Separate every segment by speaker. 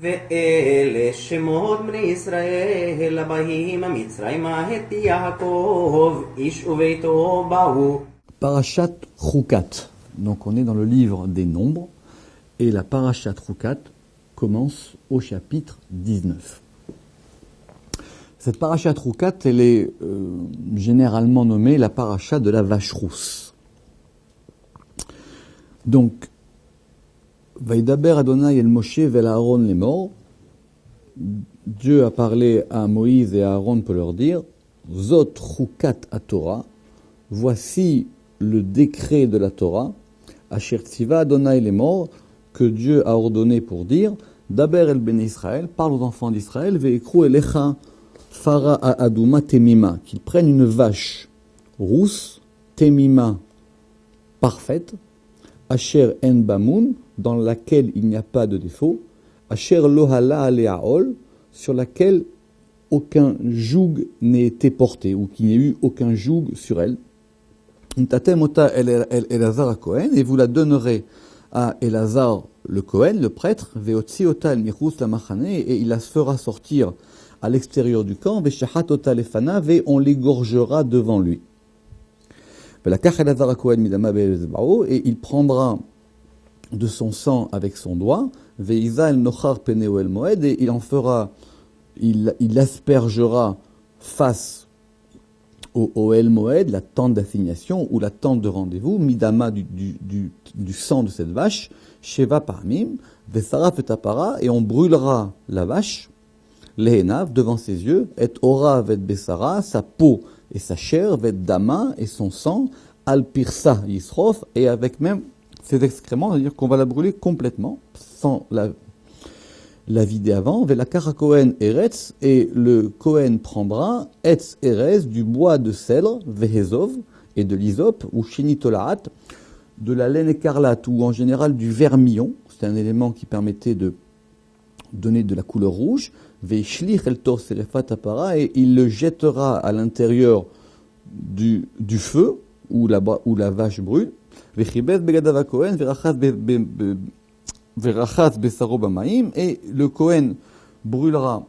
Speaker 1: ואלה שמות בני ישראל הבאים המצרימה את יעקב איש וביתו באו.
Speaker 2: Parashat Chukat. Donc on est dans le livre des nombres et la Parashat Chukat commence au chapitre 19. Cette Parashat Chukat, elle est généralement nommée la Parashat de la vache rousse. Donc, Vaidaber Adonai el Moshe vel Aaron les morts. Dieu a parlé à Moïse et à Aaron pour leur dire Zot Chukat à Torah. Voici le décret de la Torah. Asher Tziva Adonai les morts, que Dieu a ordonné pour dire Daber el Ben Israël, parle aux enfants d'Israël, Ve'ekru elecha Fara Aduma Temima, qu'ils prennent une vache rousse, Temima, parfaite, Asher En Bamun, dans laquelle il n'y a pas de défaut, Asher Lohala Aleaol, sur laquelle aucun joug n'ait été porté, ou qu'il n'y ait eu aucun joug sur elle. Tatem ota Elazar à Cohen, et vous la donnerez à Elazar le Cohen, le prêtre, Veotzi ota el Michus la Machane, et il la fera sortir à l'extérieur du camp, Veshahat ota lefanav, et on l'égorgera devant lui. Et il prendra de son sang avec son doigt, Veiza el nochar peneo el moed, et il aspergera face au El Moed, la tente d'assignation ou la tente de rendez-vous, midama du sang de cette vache, Sheva Parmim, Vesaraf et Tapara, et on brûlera la vache, Lehenav, devant ses yeux, et Ora vet Besara, sa peau et sa chair, vet Dama et son sang, Al Pirsa Yisrof, et avec même ses excréments, c'est-à-dire qu'on va la brûler complètement, sans la vider avant, Velakara Kohen Eretz, et le Kohen prendra Etz Erez, du bois de cèdre, Vehezov, et de l'hysope, ou Shinitolaat, de la laine écarlate, ou en général du vermillon, c'est un élément qui permettait de donner de la couleur rouge, Veishlich El Tor Serefat Apara, et il le jettera à l'intérieur du feu, où la vache brûle, Vechibet Begadava Kohen, Verachas Verachas Besaro Bamaim, et le Kohen brûlera,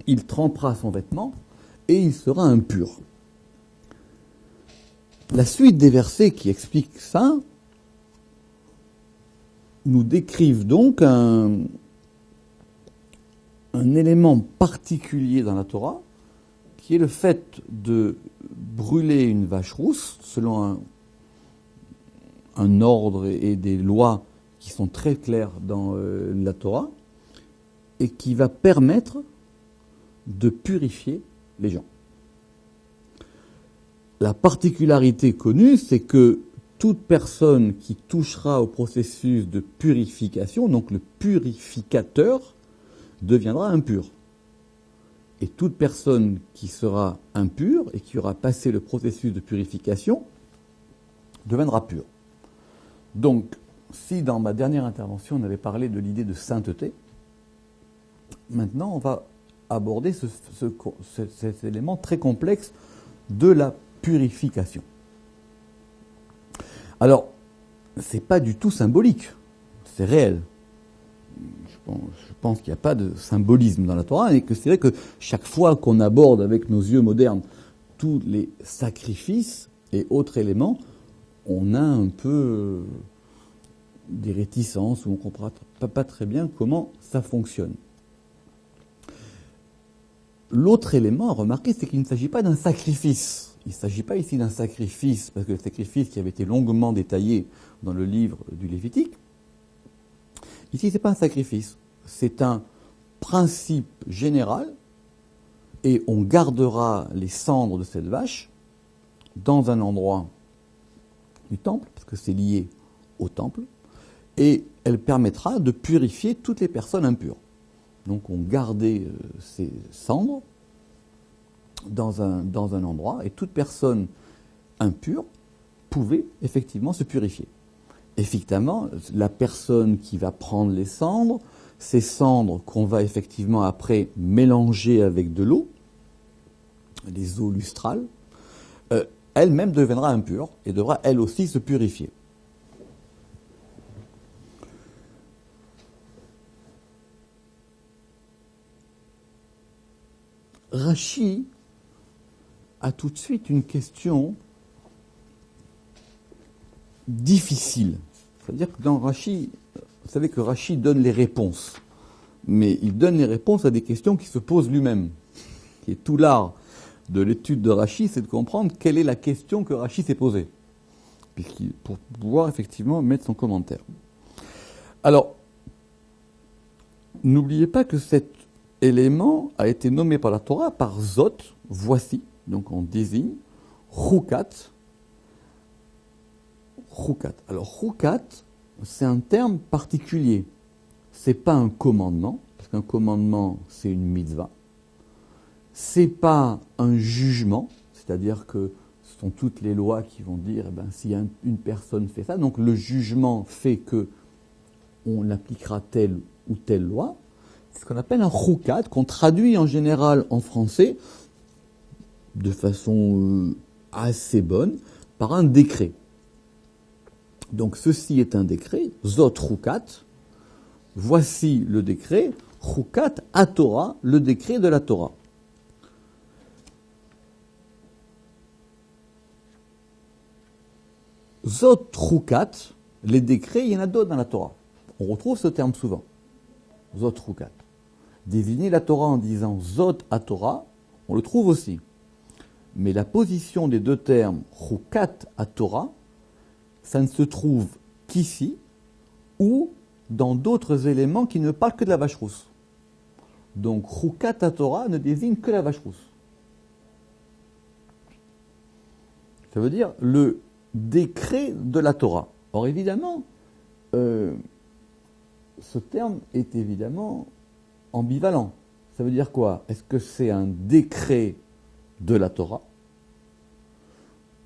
Speaker 2: il trempera son vêtement, et il sera impur. La suite des versets qui expliquent ça nous décrivent donc un élément particulier dans la Torah, qui est le fait de brûler une vache rousse, selon un ordre et des lois qui sont très clairs dans la Torah, et qui va permettre de purifier les gens. La particularité connue, c'est que toute personne qui touchera au processus de purification, donc le purificateur, deviendra impur. Et toute personne qui sera impure et qui aura passé le processus de purification deviendra pure. Donc, si dans ma dernière intervention on avait parlé de l'idée de sainteté, maintenant on va aborder cet élément très complexe de la purification. Alors, c'est pas du tout symbolique, c'est réel. Je pense qu'il n'y a pas de symbolisme dans la Torah, et que c'est vrai que chaque fois qu'on aborde avec nos yeux modernes tous les sacrifices et autres éléments, on a un peu des réticences, où on ne comprend pas très bien comment ça fonctionne. L'autre élément à remarquer, c'est qu'il ne s'agit pas d'un sacrifice. Il ne s'agit pas ici d'un sacrifice, parce que le sacrifice qui avait été longuement détaillé dans le livre du Lévitique, ici, ce n'est pas un sacrifice, c'est un principe général, et on gardera les cendres de cette vache dans un endroit du temple, parce que c'est lié au temple, et elle permettra de purifier toutes les personnes impures. Donc on gardait ces cendres dans un endroit, et toute personne impure pouvait effectivement se purifier. Effectivement, la personne qui va prendre les cendres, ces cendres qu'on va effectivement après mélanger avec de l'eau, les eaux lustrales, elle-même deviendra impure et devra elle aussi se purifier. Rashi a tout de suite une question difficile. C'est-à-dire que dans Rashi, vous savez que Rashi donne les réponses, mais il donne les réponses à des questions qui se posent lui-même. Et tout l'art de l'étude de Rashi, c'est de comprendre quelle est la question que Rashi s'est posée, pour pouvoir effectivement mettre son commentaire. Alors, n'oubliez pas que cet élément a été nommé par la Torah par Zot, voici, donc on désigne, Chukat. Chukat. Alors, Chukat, c'est un terme particulier. C'est pas un commandement, parce qu'un commandement, c'est une mitzvah. C'est pas un jugement, c'est-à-dire que ce sont toutes les lois qui vont dire, si une personne fait ça, donc le jugement fait que on appliquera telle ou telle loi. C'est ce qu'on appelle un chukat, qu'on traduit en général en français, de façon assez bonne, par un décret. Donc ceci est un décret, Zot chukat, voici le décret, chukat à Torah, le décret de la Torah. Zot chukat, les décrets, il y en a d'autres dans la Torah. On retrouve ce terme souvent. Zot chukat. Désigner la Torah en disant Zot à Torah, on le trouve aussi. Mais la position des deux termes chukat à Torah, ça ne se trouve qu'ici ou dans d'autres éléments qui ne parlent que de la vache rousse. Donc chukat à Torah ne désigne que la vache rousse. Ça veut dire le décret de la Torah. Or évidemment, ce terme est évidemment ambivalent. Ça veut dire quoi? Est-ce que c'est un décret de la Torah?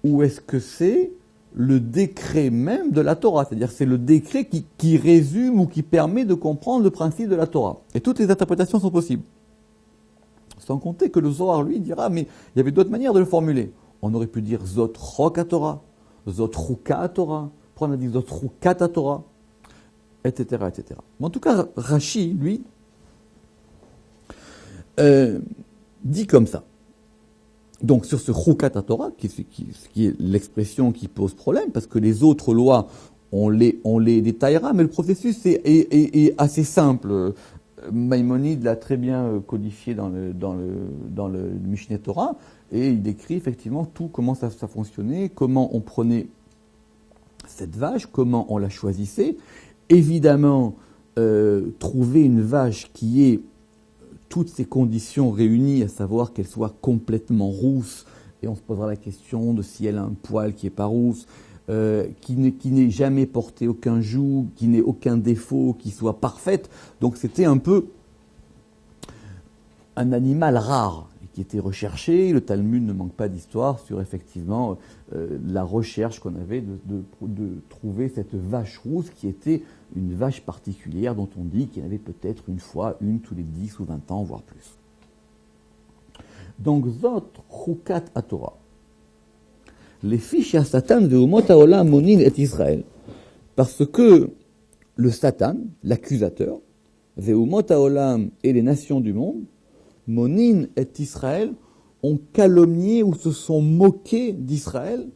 Speaker 2: Ou est-ce que c'est le décret même de la Torah? C'est-à-dire c'est le décret qui résume ou qui permet de comprendre le principe de la Torah. Et toutes les interprétations sont possibles. Sans compter que le Zohar, lui, dira, mais il y avait d'autres manières de le formuler. On aurait pu dire Zot Chok à Torah, Zot Chuka à Torah, après on a dit Zot Chukat à Torah, etc., etc. Mais en tout cas, Rashi, lui, dit comme ça. Donc sur ce Chukat à Torah, qui est l'expression qui pose problème, parce que les autres lois, on les détaillera, mais le processus est assez simple. Maïmonide l'a très bien codifié dans le Mishneh Torah, et il décrit effectivement tout, comment ça fonctionnait, comment on prenait cette vache, comment on la choisissait. Évidemment, trouver une vache qui ait toutes ces conditions réunies, à savoir qu'elle soit complètement rousse, et on se posera la question de si elle a un poil qui n'est pas rousse, qui n'ait jamais porté aucun joug, qui n'ait aucun défaut, qui soit parfaite. Donc c'était un peu un animal rare et qui était recherché. Le Talmud ne manque pas d'histoire sur effectivement la recherche qu'on avait de trouver cette vache rousse qui était une vache particulière dont on dit qu'il y en avait peut-être une tous les 10 ou 20 ans, voire plus. Donc, Zot Chukat à Torah. Les fiches à Satan ve'umot haolam monin et Israël. Parce que le Satan, l'accusateur, ve'umot haolam et les nations du monde, monin et Israël, ont calomnié ou se sont moqués d'Israël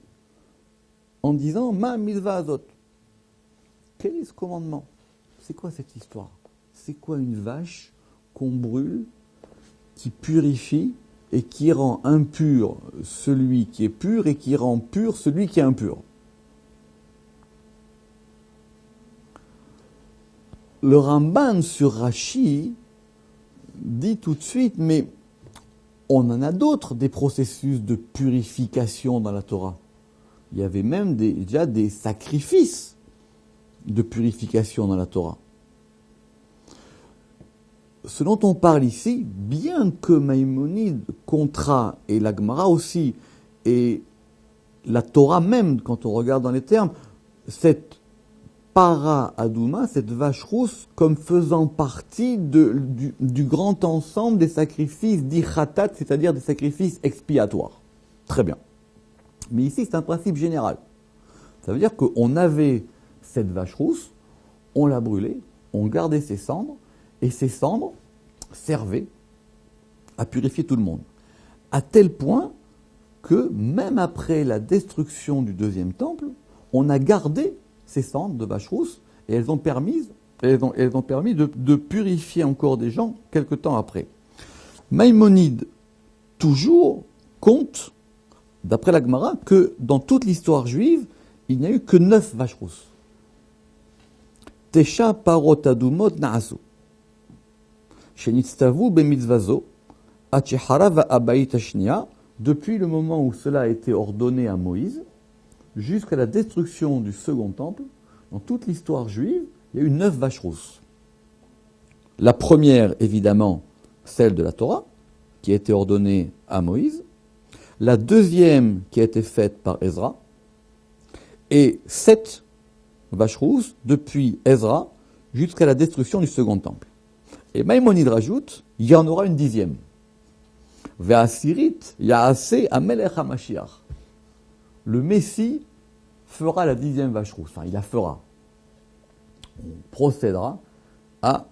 Speaker 2: en disant Ma milva azot. Quel est ce commandement? C'est quoi cette histoire? C'est quoi une vache qu'on brûle, qui purifie et qui rend impur celui qui est pur et qui rend pur celui qui est impur? Le Ramban sur Rashi dit tout de suite, mais on en a d'autres, des processus de purification dans la Torah. Il y avait même déjà des sacrifices de purification dans la Torah. Ce dont on parle ici, bien que Maïmonide, Contra et la Gemara aussi, et la Torah même, quand on regarde dans les termes, cette para adouma, cette vache rousse, comme faisant partie du grand ensemble des sacrifices d'ichatat, c'est-à-dire des sacrifices expiatoires. Très bien. Mais ici, c'est un principe général. Ça veut dire qu'on avait cette vache rousse, on la brûlait, on gardait ses cendres, et ces cendres servaient à purifier tout le monde. À tel point que même après la destruction du deuxième temple, on a gardé ces cendres de vache rousse et elles ont permis de purifier encore des gens quelque temps après. Maïmonide, toujours, compte, d'après la Gemara, que dans toute l'histoire juive, il n'y a eu que 9 vaches rousses. Tesha parot adumot na'asu. Shenitztavu bemitzvazo, achehara va'abayit hashnia, depuis le moment où cela a été ordonné à Moïse, jusqu'à la destruction du second temple, dans toute l'histoire juive, il y a eu 9 vaches rousses. La première, évidemment, celle de la Torah, qui a été ordonnée à Moïse. La deuxième, qui a été faite par Ezra. Et 7 vaches rousses, depuis Ezra, jusqu'à la destruction du second temple. Et Maïmonide rajoute, il y en aura une 10e. Ve'asirit ya'aseh amelech hamashiach. Le Messie fera la 10e vache rousse. Enfin, il la fera. On procédera à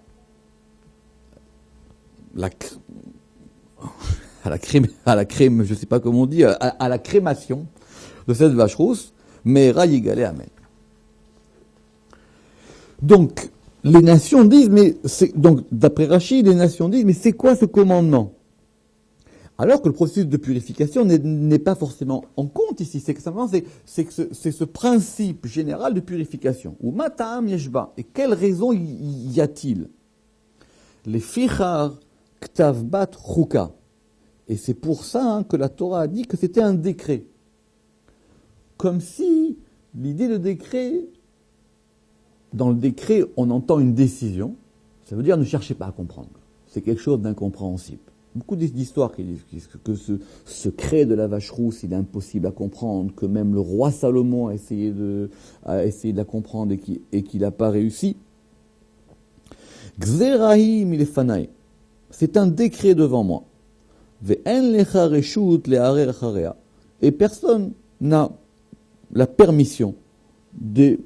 Speaker 2: la crème, je ne sais pas comment on dit, à la crémation de cette vache rousse, mais Rayigale Amen. Donc, les nations disent, donc, d'après Rachid, les nations disent, mais c'est quoi ce commandement? Alors que le processus de purification n'est pas forcément en compte ici, c'est ce principe général de purification. Ou mata'am yeshba. Et quelle raison y a-t-il? Les fichar ktavbat chuka. Et c'est pour ça que la Torah a dit que c'était un décret. Comme si l'idée de décret, dans le décret, on entend une décision. Ça veut dire ne cherchez pas à comprendre. C'est quelque chose d'incompréhensible. Beaucoup d'histoires qui disent que ce secret de la vache rousse, il est impossible à comprendre, que même le roi Salomon a essayé de la comprendre et qu'il n'a pas réussi. Gzerahi milefanai. C'est un décret devant moi. Ve'en lecha reshut le'arer acharea. Et personne n'a la permission de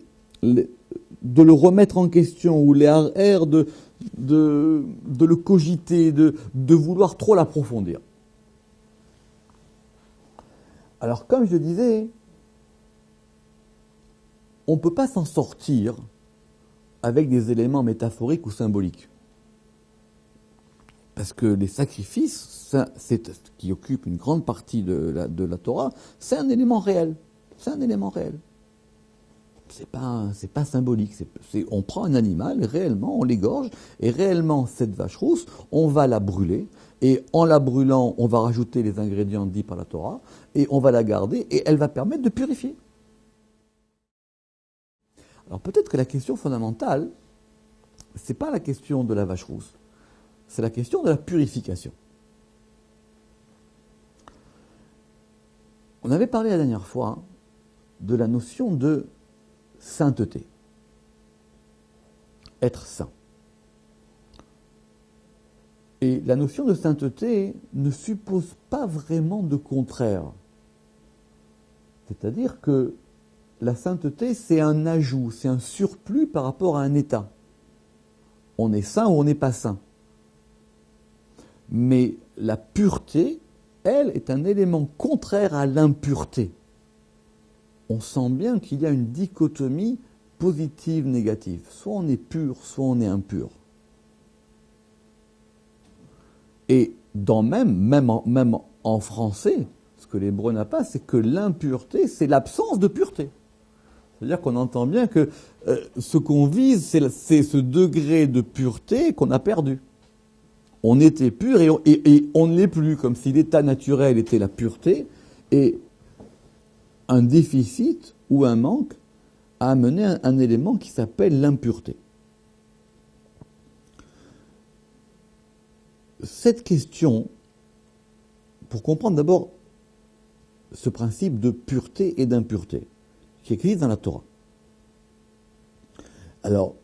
Speaker 2: le remettre en question ou le'arer de le cogiter, de vouloir trop l'approfondir. Alors, comme je disais, on ne peut pas s'en sortir avec des éléments métaphoriques ou symboliques. Parce que les sacrifices, qui occupent une grande partie de la Torah, c'est un élément réel. C'est un élément réel. C'est pas symbolique. On prend un animal, et réellement, on l'égorge, et réellement, cette vache rousse, on va la brûler, et en la brûlant, on va rajouter les ingrédients dits par la Torah, et on va la garder, et elle va permettre de purifier. Alors peut-être que la question fondamentale, c'est pas la question de la vache rousse, c'est la question de la purification. On avait parlé la dernière fois de la notion de sainteté. Être saint. Et la notion de sainteté ne suppose pas vraiment de contraire. C'est-à-dire que la sainteté, c'est un ajout, c'est un surplus par rapport à un état. On est saint ou on n'est pas saint. Mais la pureté, elle, est un élément contraire à l'impureté. On sent bien qu'il y a une dichotomie positive-négative. Soit on est pur, soit on est impur. Et même en français, ce que l'hébreu n'a pas, c'est que l'impureté, c'est l'absence de pureté. C'est-à-dire qu'on entend bien que ce qu'on vise, c'est ce degré de pureté qu'on a perdu. On était pur et on ne l'est plus, comme si l'état naturel était la pureté, et un déficit ou un manque a amené un élément qui s'appelle l'impureté. Cette question, pour comprendre d'abord ce principe de pureté et d'impureté, qui est écrit dans la Torah. Alors,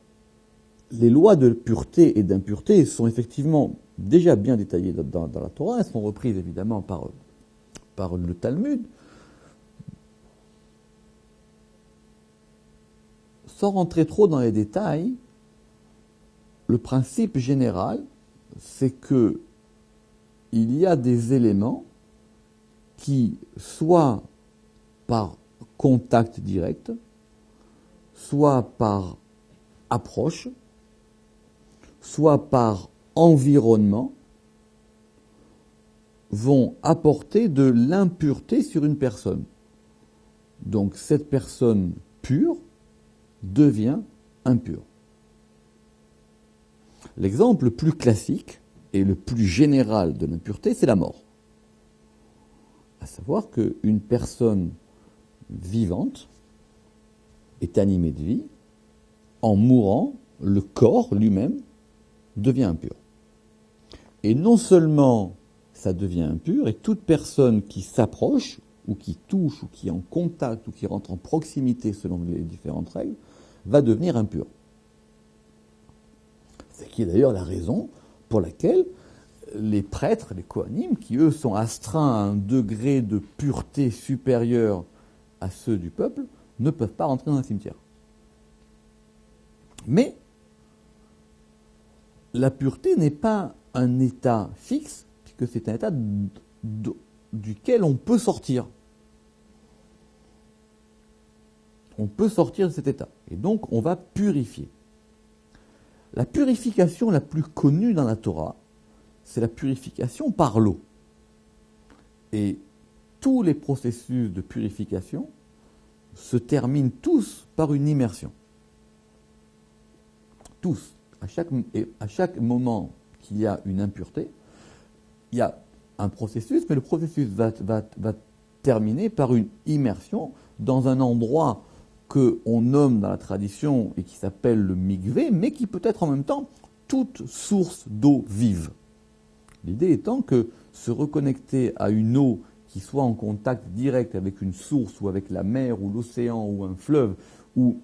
Speaker 2: les lois de pureté et d'impureté sont effectivement déjà bien détaillées dans la Torah. Elles sont reprises évidemment par le Talmud. Sans rentrer trop dans les détails, le principe général, c'est que il y a des éléments qui, soit par contact direct, soit par approche, soit par environnement, vont apporter de l'impureté sur une personne. Donc cette personne pure devient impure. L'exemple le plus classique et le plus général de l'impureté, c'est la mort. À savoir qu'une personne vivante est animée de vie, en mourant, le corps lui-même devient impur. Et non seulement ça devient impur, et toute personne qui s'approche, ou qui touche, ou qui est en contact, ou qui rentre en proximité selon les différentes règles, va devenir impure. C'est qui est d'ailleurs la raison pour laquelle les prêtres, les kohanim, qui eux sont astreints à un degré de pureté supérieur à ceux du peuple, ne peuvent pas rentrer dans un cimetière. Mais la pureté n'est pas un état fixe, puisque c'est un état duquel on peut sortir. On peut sortir de cet état. Et donc, on va purifier. La purification la plus connue dans la Torah, c'est la purification par l'eau. Et tous les processus de purification se terminent tous par une immersion. Tous. À chaque moment qu'il y a une impureté, il y a un processus, mais le processus va terminer par une immersion dans un endroit qu'on nomme dans la tradition et qui s'appelle le mikvé, mais qui peut être en même temps toute source d'eau vive. L'idée étant que se reconnecter à une eau qui soit en contact direct avec une source ou avec la mer ou l'océan ou un fleuve ou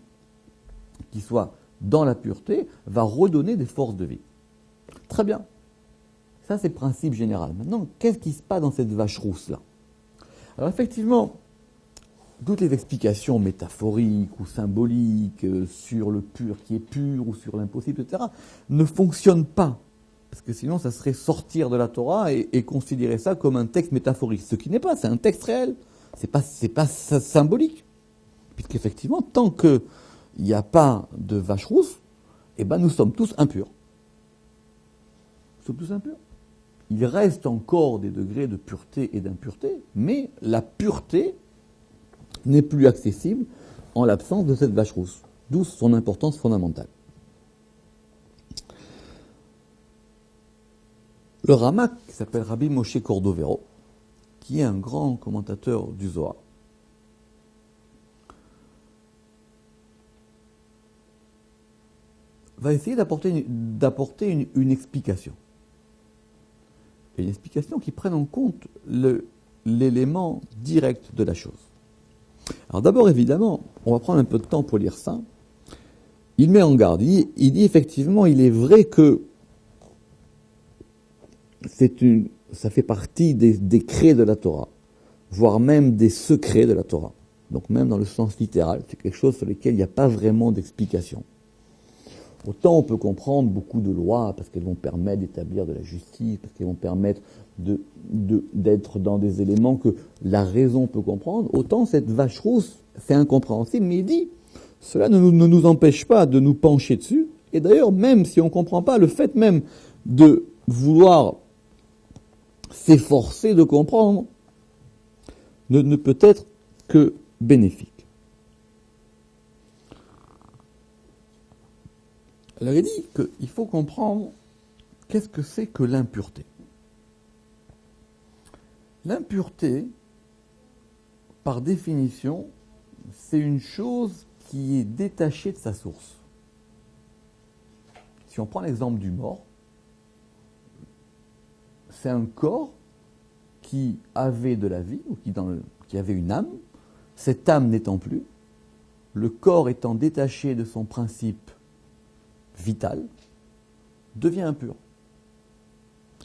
Speaker 2: qui soit dans la pureté va redonner des forces de vie. Très bien. Ça, c'est le principe général. Maintenant, qu'est-ce qui se passe dans cette vache rousse-là? Alors, effectivement, toutes les explications métaphoriques ou symboliques sur le pur qui est pur ou sur l'impossible, etc., ne fonctionnent pas. Parce que sinon, ça serait sortir de la Torah et considérer ça comme un texte métaphorique. Ce qui n'est pas, c'est un texte réel. C'est pas symbolique. Puisqu'effectivement, tant qu'il n'y a pas de vache rousse, eh ben, nous sommes tous impurs. Nous sommes tous impurs. Il reste encore des degrés de pureté et d'impureté, mais la pureté n'est plus accessible en l'absence de cette vache rousse. D'où son importance fondamentale. Le Ramak, qui s'appelle Rabbi Moshe Cordovero, qui est un grand commentateur du Zohar, va essayer d'apporter une explication. Et une explication qui prenne en compte l'élément direct de la chose. Alors d'abord, évidemment, on va prendre un peu de temps pour lire ça. Il met en garde, il dit effectivement, il est vrai que ça fait partie des décrets de la Torah, voire même des secrets de la Torah. Donc même dans le sens littéral, c'est quelque chose sur lequel il n'y a pas vraiment d'explication. Autant on peut comprendre beaucoup de lois parce qu'elles vont permettre d'établir de la justice, parce qu'elles vont permettre d'être dans des éléments que la raison peut comprendre, autant cette vache rousse, c'est incompréhensible, mais il dit, cela ne nous empêche pas de nous pencher dessus, et d'ailleurs, même si on ne comprend pas, le fait même de vouloir s'efforcer de comprendre ne peut être que bénéfique. Alors il dit qu'il faut comprendre qu'est-ce que c'est que l'impureté. L'impureté, par définition, c'est une chose qui est détachée de sa source. Si on prend l'exemple du mort, c'est un corps qui avait de la vie, ou qui avait une âme, cette âme n'étant plus, le corps étant détaché de son principe vital, devient impur.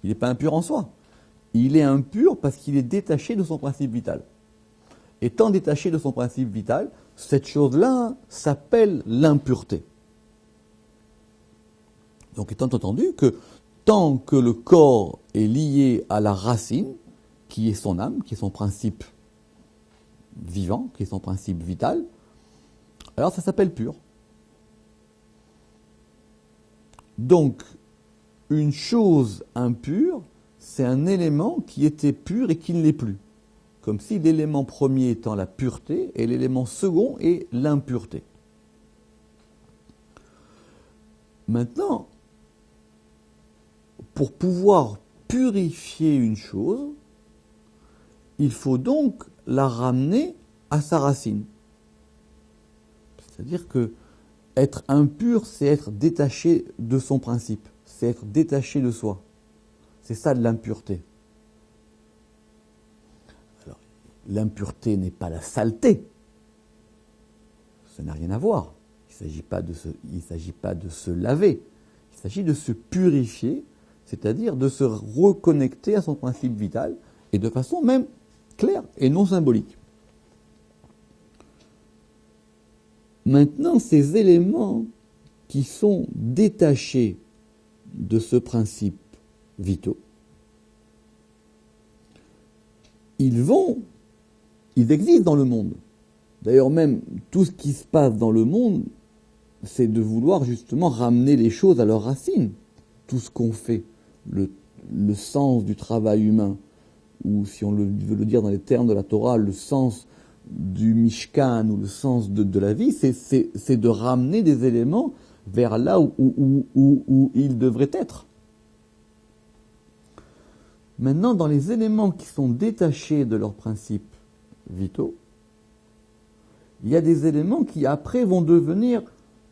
Speaker 2: Il n'est pas impur en soi. Il est impur parce qu'il est détaché de son principe vital. Étant détaché de son principe vital, cette chose-là s'appelle l'impureté. Donc étant entendu que tant que le corps est lié à la racine, qui est son âme, qui est son principe vivant, qui est son principe vital, alors ça s'appelle pur. Donc, une chose impure, c'est un élément qui était pur et qui ne l'est plus. Comme si l'élément premier étant la pureté et l'élément second est l'impureté. Maintenant, pour pouvoir purifier une chose, il faut donc la ramener à sa racine. C'est-à-dire que être impur, c'est être détaché de son principe, c'est être détaché de soi. C'est ça de l'impureté. Alors, l'impureté n'est pas la saleté. Ça n'a rien à voir. Il ne s'agit pas de se laver. Il s'agit de se purifier, c'est-à-dire de se reconnecter à son principe vital, et de façon même claire et non symbolique. Maintenant, ces éléments qui sont détachés de ce principe vitaux, ils existent dans le monde. D'ailleurs, même tout ce qui se passe dans le monde, c'est de vouloir justement ramener les choses à leurs racines. Tout ce qu'on fait, le sens du travail humain, ou si on veut le dire dans les termes de la Torah, le sens du Mishkan ou le sens de la vie, c'est de ramener des éléments vers là où ils devraient être. Maintenant, dans les éléments qui sont détachés de leurs principes vitaux, il y a des éléments qui après vont devenir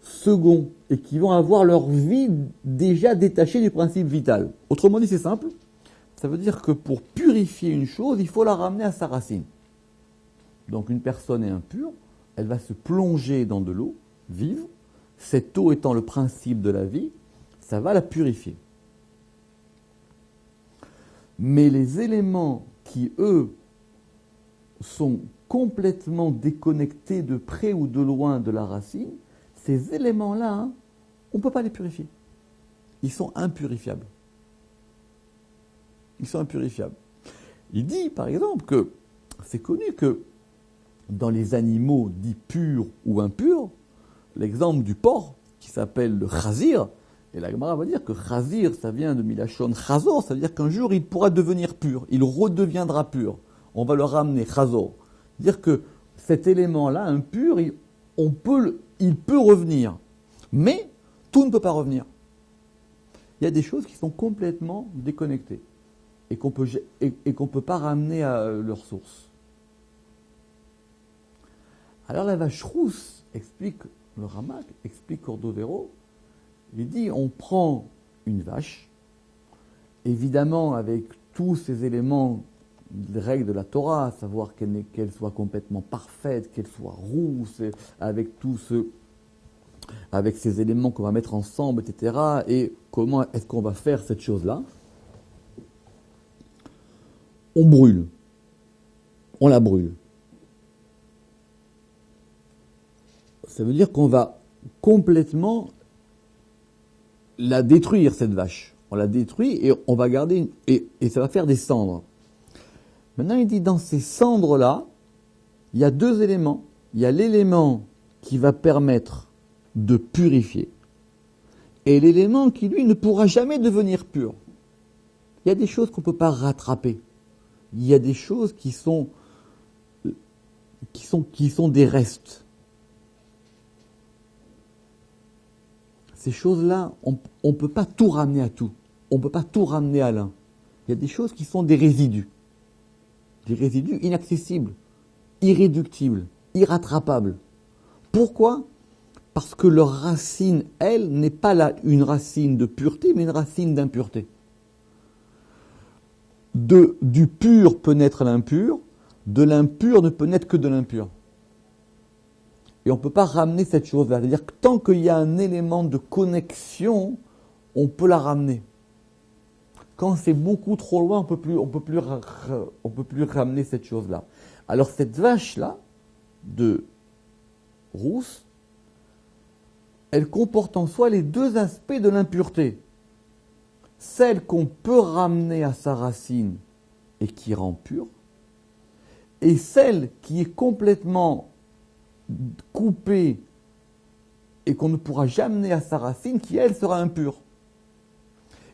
Speaker 2: seconds et qui vont avoir leur vie déjà détachée du principe vital. Autrement dit, c'est simple. Ça veut dire que pour purifier une chose, il faut la ramener à sa racine. Donc une personne est impure, elle va se plonger dans de l'eau vive. Cette eau étant le principe de la vie, ça va la purifier. Mais les éléments qui, eux, sont complètement déconnectés de près ou de loin de la racine, ces éléments-là, on ne peut pas les purifier. Ils sont impurifiables. Ils sont impurifiables. Il dit, par exemple, que c'est connu que dans les animaux dits purs ou impurs, l'exemple du porc, qui s'appelle le chazir, et la Gemara va dire que chazir, ça vient de Milachon chazor, ça veut dire qu'un jour il pourra devenir pur, il redeviendra pur. On va le ramener chazor. Dire que cet élément-là, impur, il peut revenir. Mais tout ne peut pas revenir. Il y a des choses qui sont complètement déconnectées et qu'on peut pas ramener à leur source. Alors la vache rousse, explique le Ramak, explique Cordovero, il dit on prend une vache, évidemment avec tous ces éléments, les règles de la Torah, à savoir qu'elle soit complètement parfaite, qu'elle soit rousse, avec avec ces éléments qu'on va mettre ensemble, etc. Et comment est-ce qu'on va faire cette chose-là? On brûle. On la brûle. Ça veut dire qu'on va complètement la détruire, cette vache. On la détruit et on va garder, et ça va faire des cendres. Maintenant, il dit, dans ces cendres-là, il y a deux éléments. Il y a l'élément qui va permettre de purifier, et l'élément qui, lui, ne pourra jamais devenir pur. Il y a des choses qu'on ne peut pas rattraper. Il y a des choses qui sont des restes. Ces choses-là, on ne peut pas tout ramener à tout. On ne peut pas tout ramener à l'un. Il y a des choses qui sont des résidus. Des résidus inaccessibles, irréductibles, irrattrapables. Pourquoi ? Parce que leur racine, elle, n'est pas une racine de pureté, mais une racine d'impureté. Du pur peut naître l'impur, de l'impur ne peut naître que de l'impur. Et on ne peut pas ramener cette chose-là. C'est-à-dire que tant qu'il y a un élément de connexion, on peut la ramener. Quand c'est beaucoup trop loin, on peut plus ramener cette chose-là. Alors cette vache-là, de rousse, elle comporte en soi les deux aspects de l'impureté. celle qu'on peut ramener à sa racine et qui rend pure, et celle qui est complètement coupée et qu'on ne pourra jamais amener à sa racine, qui elle sera impure.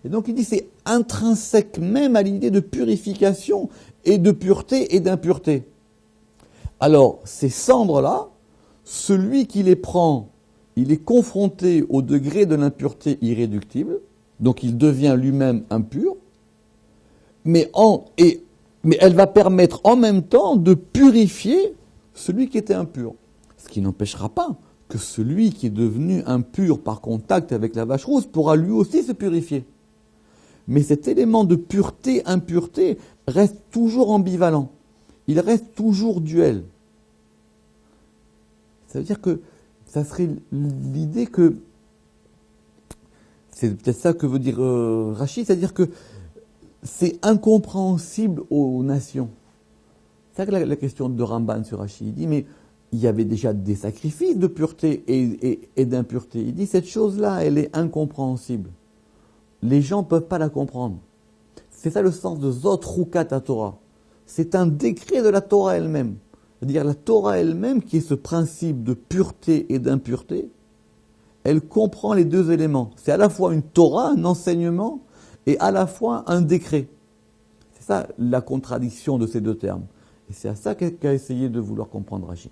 Speaker 2: Et donc il dit c'est intrinsèque même à l'idée de purification et de pureté et d'impureté. Alors ces cendres-là, celui qui les prend, il est confronté au degré de l'impureté irréductible, donc il devient lui-même impur, mais elle va permettre en même temps de purifier celui qui était impur. Ce qui n'empêchera pas que celui qui est devenu impur par contact avec la vache rousse pourra lui aussi se purifier. Mais cet élément de pureté-impureté reste toujours ambivalent. Il reste toujours duel. Ça veut dire que ça serait l'idée que, c'est peut-être ça que veut dire Rashi, c'est-à-dire que c'est incompréhensible aux nations. C'est ça que la question de Ramban sur Rashi, il dit, mais il y avait déjà des sacrifices de pureté et d'impureté. Il dit, cette chose-là, elle est incompréhensible. Les gens ne peuvent pas la comprendre. C'est ça le sens de Zot Rukat Torah. C'est un décret de la Torah elle-même. C'est-à-dire la Torah elle-même, qui est ce principe de pureté et d'impureté, elle comprend les deux éléments. C'est à la fois une Torah, un enseignement, et à la fois un décret. C'est ça la contradiction de ces deux termes. Et c'est à ça qu'a essayé de vouloir comprendre Rashi.